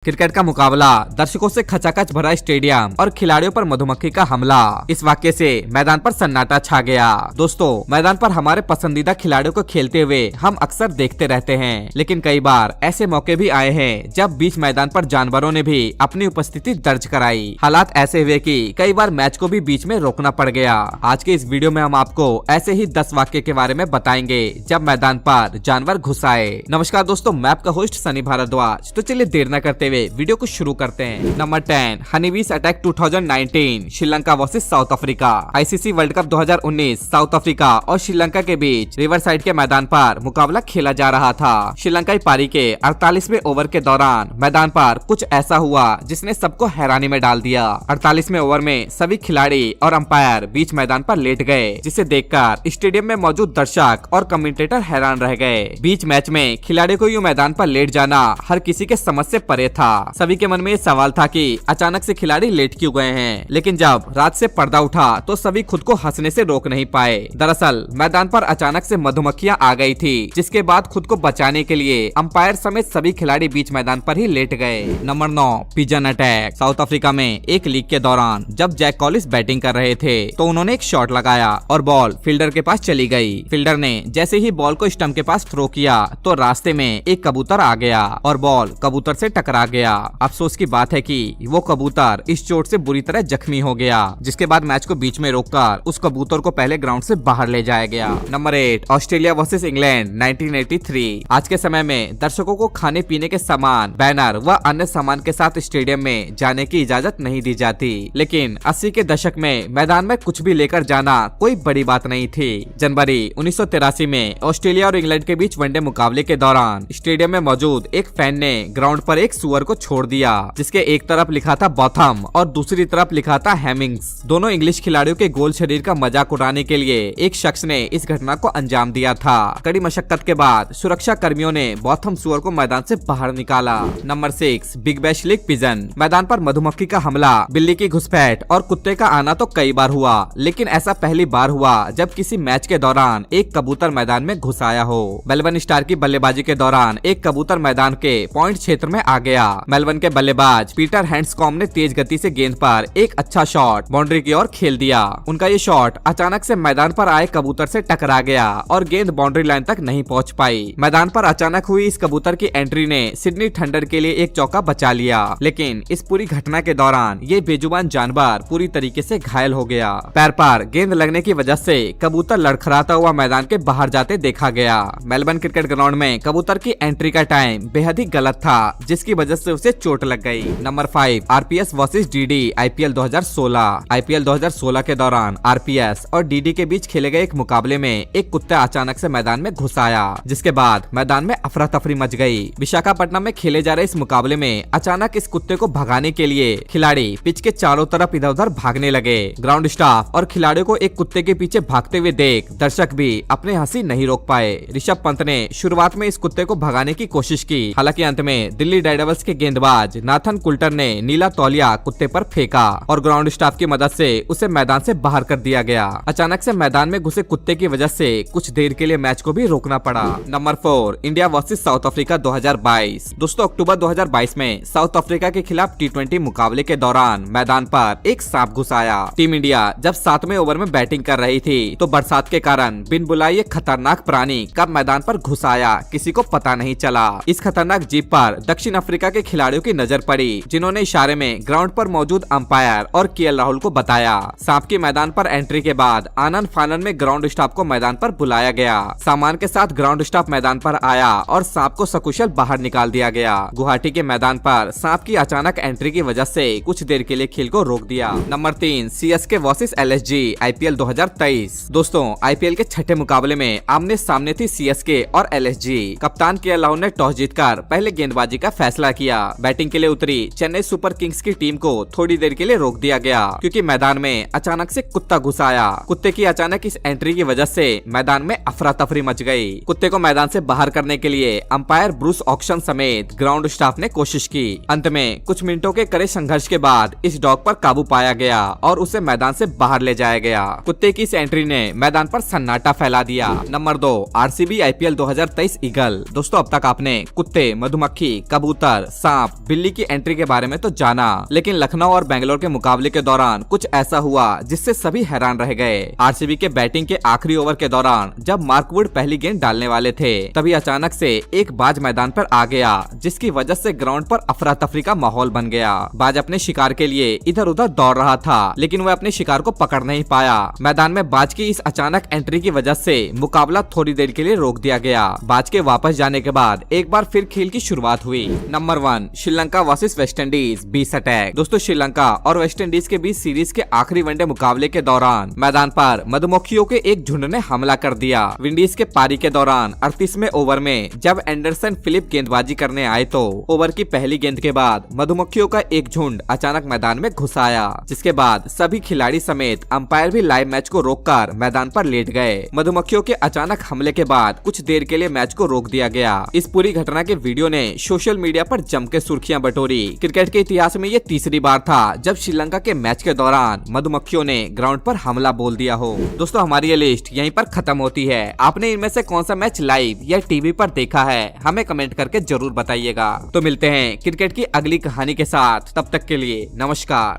Cricket का मुकाबला, दर्शकों से खचाखच भरा स्टेडियम और खिलाड़ियों पर मधुमक्खी का हमला। इस वाक्य से मैदान पर सन्नाटा छा गया। दोस्तों, मैदान पर हमारे पसंदीदा खिलाड़ियों को खेलते हुए हम अक्सर देखते रहते हैं, लेकिन कई बार ऐसे मौके भी आए हैं जब बीच मैदान पर जानवरों ने भी अपनी उपस्थिति दर्ज कराई। हालात ऐसे हुए कि कई बार मैच को भी बीच में रोकना पड़ गया। आज के इस वीडियो में हम आपको ऐसे ही 10 वाक्य के बारे में बताएंगे जब मैदान पर जानवर घुस आए। नमस्कार दोस्तों, मैं आपका होस्ट सनी भारद्वाज। तो चलिए देर न करते वीडियो को शुरू करते हैं। Number 10, honeybees attack 2019, Sri Lanka versus south Africa. ICC world cup 2019 south Africa और श्रीलंका के बीच रिवर साइड के मैदान पर मुकाबला खेला जा रहा था। श्रीलंकाई पारी के 48वें ओवर के दौरान मैदान पर कुछ ऐसा हुआ जिसने सबको हैरानी में डाल दिया। 48वें ओवर में सभी खिलाड़ी और अंपायर बीच मैदान पर लेट गए, जिसे देखकर स्टेडियम में मौजूद दर्शक और कमेंटेटर हैरान रह गए। बीच मैच में खिलाड़ी को यूं मैदान पर लेट जाना हर किसी के समझ से परे था। सभी के मन में ये सवाल था कि अचानक से खिलाड़ी लेट क्यों गए हैं, लेकिन जब रात से पर्दा उठा तो सभी खुद को हंसने से रोक नहीं पाए। दरअसल मैदान पर अचानक से मधुमक्खियां आ गई थी, जिसके बाद खुद को बचाने के लिए अंपायर समेत सभी खिलाड़ी बीच मैदान पर ही लेट गए। Number 9, pigeon attack. South Africa में एक लीग के दौरान जब जैक कॉलिस बैटिंग कर रहे थे तो उन्होंने एक शॉट लगाया और बॉल फील्डर के पास चली गई। फील्डर ने जैसे ही बॉल को स्टंप के पास थ्रो किया तो रास्ते में एक कबूतर आ गया और बॉल कबूतर से टकरा गया। अफसोस की बात है कि वो कबूतर इस चोट से बुरी तरह जख्मी हो गया, जिसके बाद मैच को बीच में रोककर उस कबूतर को पहले ग्राउंड से बाहर ले जाया गया। Number 8, Australia versus England 1983। आज के समय में दर्शकों को खाने पीने के सामान, बैनर व अन्य सामान के साथ स्टेडियम में जाने की इजाजत नहीं दी जाती, लेकिन 80 के दशक में मैदान में कुछ भी लेकर जाना कोई बड़ी बात नहीं थी। जनवरी 1983 में ऑस्ट्रेलिया और इंग्लैंड के बीच वनडे मुकाबले के दौरान स्टेडियम में मौजूद एक फैन ने ग्राउंड पर एक सुअर को छोड़ दिया, जिसके एक तरफ लिखा था बॉथम और दूसरी तरफ लिखा था हैमिंग्स। दोनों इंग्लिश खिलाड़ियों के गोल शरीर का मजाक उड़ाने के लिए एक शख्स ने इस घटना को अंजाम दिया था। कड़ी मशक्कत के बाद सुरक्षा कर्मियों ने बॉथम सुअर को मैदान से बाहर निकाला। Number 6, big bash league pigeon. मैदान पर मधुमक्खी का हमला, बिल्ली की घुसपैठ और कुत्ते का आना तो कई बार हुआ, लेकिन ऐसा पहली बार हुआ जब किसी मैच के दौरान एक कबूतर मैदान में घुस आया हो। मेलबर्न स्टार की बल्लेबाजी के दौरान एक कबूतर मैदान के पॉइंट क्षेत्र में आ गया। मेलबर्न के बल्लेबाज पीटर हैंड्सकॉम्ब ने तेज गति से गेंद पर एक अच्छा शॉट बाउंड्री की ओर खेल दिया। उनका ये शॉट अचानक से मैदान पर आए कबूतर से टकरा गया और गेंद बाउंड्री लाइन तक नहीं पहुंच पाई। मैदान पर अचानक हुई इस कबूतर की एंट्री ने सिडनी थंडर के लिए एक चौका बचा लिया, लेकिन इस पूरी घटना के दौरान ये बेजुबान जानवर पूरी तरीके से घायल हो गया। पैर पर गेंद लगने की वजह से कबूतर लड़खड़ाता हुआ मैदान के बाहर जाते देखा गया। मेलबर्न क्रिकेट ग्राउंड में कबूतर की एंट्री का टाइम बेहद ही गलत था, जिसकी वजह से उसे चोट लग गई। Number 5, RPS versus DD IPL 2016। IPL 2016 के दौरान आरपीएस और डीडी के बीच खेले गए एक मुकाबले में एक कुत्ता अचानक से मैदान में घुस आया, जिसके बाद मैदान में अफरा तफरी मच गई। विशाखापट्टनम में खेले जा रहे इस मुकाबले में अचानक इस कुत्ते को भगाने के लिए खिलाड़ी पिच के चारों तरफ इधर उधर भागने लगे। ग्राउंड स्टाफ और खिलाड़ियों को एक कुत्ते के पीछे भागते हुए देख दर्शक भी अपने हंसी नहीं रोक पाए। ऋषभ पंत ने शुरुआत में इस कुत्ते को भगाने की कोशिश की, हालांकि अंत में दिल्ली डेयरडेविल्स के गेंदबाज नाथन कुल्टर ने नीला तौलिया कुत्ते पर फेंका और ग्राउंड स्टाफ की मदद से उसे मैदान से बाहर कर दिया गया। अचानक से मैदान में घुसे कुत्ते की वजह से कुछ देर के लिए मैच को भी रोकना पड़ा। Number 4, India versus south Africa 2022। दोस्तों, अक्टूबर 2022 में साउथ अफ्रीका के खिलाफ T20 मुकाबले के दौरान मैदान पर एक सांप घुस आया। टीम इंडिया जब 7वें ओवर में बैटिंग कर रही थी तो बरसात के कारण बिन बुलाए ये खतरनाक प्राणी कब मैदान पर घुस आया किसी को पता नहीं चला। इस खतरनाक जीव पर दक्षिण अफ्रीका के खिलाड़ियों की नजर पड़ी, जिन्होंने इशारे में ग्राउंड पर मौजूद अंपायर और केएल राहुल को बताया। सांप की मैदान पर एंट्री के बाद आनंद फानन में ग्राउंड स्टाफ को मैदान पर बुलाया गया। सामान के साथ ग्राउंड स्टाफ मैदान पर आया और सांप को सकुशल बाहर निकाल दिया गया। गुवाहाटी के मैदान पर सांप की अचानक एंट्री की वजह से कुछ देर के लिए खेल को रोक दिया। Number 3, CSK versus LSG IPL 2023। दोस्तों, आईपीएल के छठे मुकाबले में आमने सामने थी सीएसके और एलएसजी। कप्तान केएल राहुल ने टॉस जीतकर पहले गेंदबाजी का फैसला किया। बैटिंग के लिए उतरी चेन्नई सुपर किंग्स की टीम को थोड़ी देर के लिए रोक दिया गया, क्योंकि मैदान में अचानक से कुत्ता घुस आया। कुत्ते की अचानक इस एंट्री की वजह से मैदान में अफरा तफरी मच गई। कुत्ते को मैदान से बाहर करने के लिए अंपायर ब्रूस ऑक्शन समेत ग्राउंड स्टाफ ने कोशिश की। अंत में कुछ मिनटों के कड़े संघर्ष के बाद इस डॉग पर काबू पाया गया और उसे मैदान से बाहर ले जाया गया। कुत्ते की इस एंट्री ने मैदान पर सन्नाटा फैला दिया। Number 2, RCB IPL 2023 eagle. दोस्तों, अब तक आपने कुत्ते, मधुमक्खी, कबूतर, सांप, बिल्ली की एंट्री के बारे में तो जाना, लेकिन लखनऊ और बेंगलोर के मुकाबले के दौरान कुछ ऐसा हुआ जिससे सभी हैरान रह गए। आरसीबी के बैटिंग के आखिरी ओवर के दौरान जब मार्क वुड पहली गेंद डालने वाले थे, तभी अचानक से एक बाज मैदान पर आ गया, जिसकी वजह से ग्राउंड पर अफरा तफरी का माहौल बन गया। बाज अपने शिकार के लिए इधर उधर दौड़ रहा था, लेकिन वह अपने शिकार को पकड़ नहीं पाया। मैदान में बाज की इस अचानक एंट्री की वजह से मुकाबला थोड़ी देर के लिए रोक दिया गया। बाज के वापस जाने के बाद एक बार फिर खेल की शुरुआत हुई। Number 1, Sri Lanka versus West Indies 20 attack. दोस्तों, श्रीलंका और वेस्टइंडीज के बीच सीरीज के आखिरी वनडे मुकाबले के दौरान मैदान पर मधुमक्खियों के एक झुंड ने हमला कर दिया। विंडीज के पारी के दौरान 38वें ओवर में जब एंडरसन फिलिप गेंदबाजी करने आए तो ओवर की पहली गेंद के बाद मधुमक्खियों का एक झुंड अचानक मैदान में घुस आया, जिसके बाद सभी खिलाड़ी समेत अंपायर भी लाइव मैच को रोककर मैदान पर लेट गए। मधुमक्खियों के अचानक हमले के बाद कुछ देर के लिए मैच को रोक दिया गया। इस पूरी घटना के वीडियो ने सोशल मीडिया पर जम के सुर्खियां बटोरी। क्रिकेट के इतिहास में ये तीसरी बार था जब श्रीलंका के मैच के दौरान मधुमक्खियों ने ग्राउंड पर हमला बोल दिया हो। दोस्तों, हमारी ये लिस्ट यहीं पर खत्म होती है। आपने इनमें से कौन सा मैच लाइव या टीवी पर देखा है, हमें कमेंट करके जरूर बताइएगा। तो मिलते हैं क्रिकेट की अगली कहानी के साथ, तब तक के लिए नमस्कार।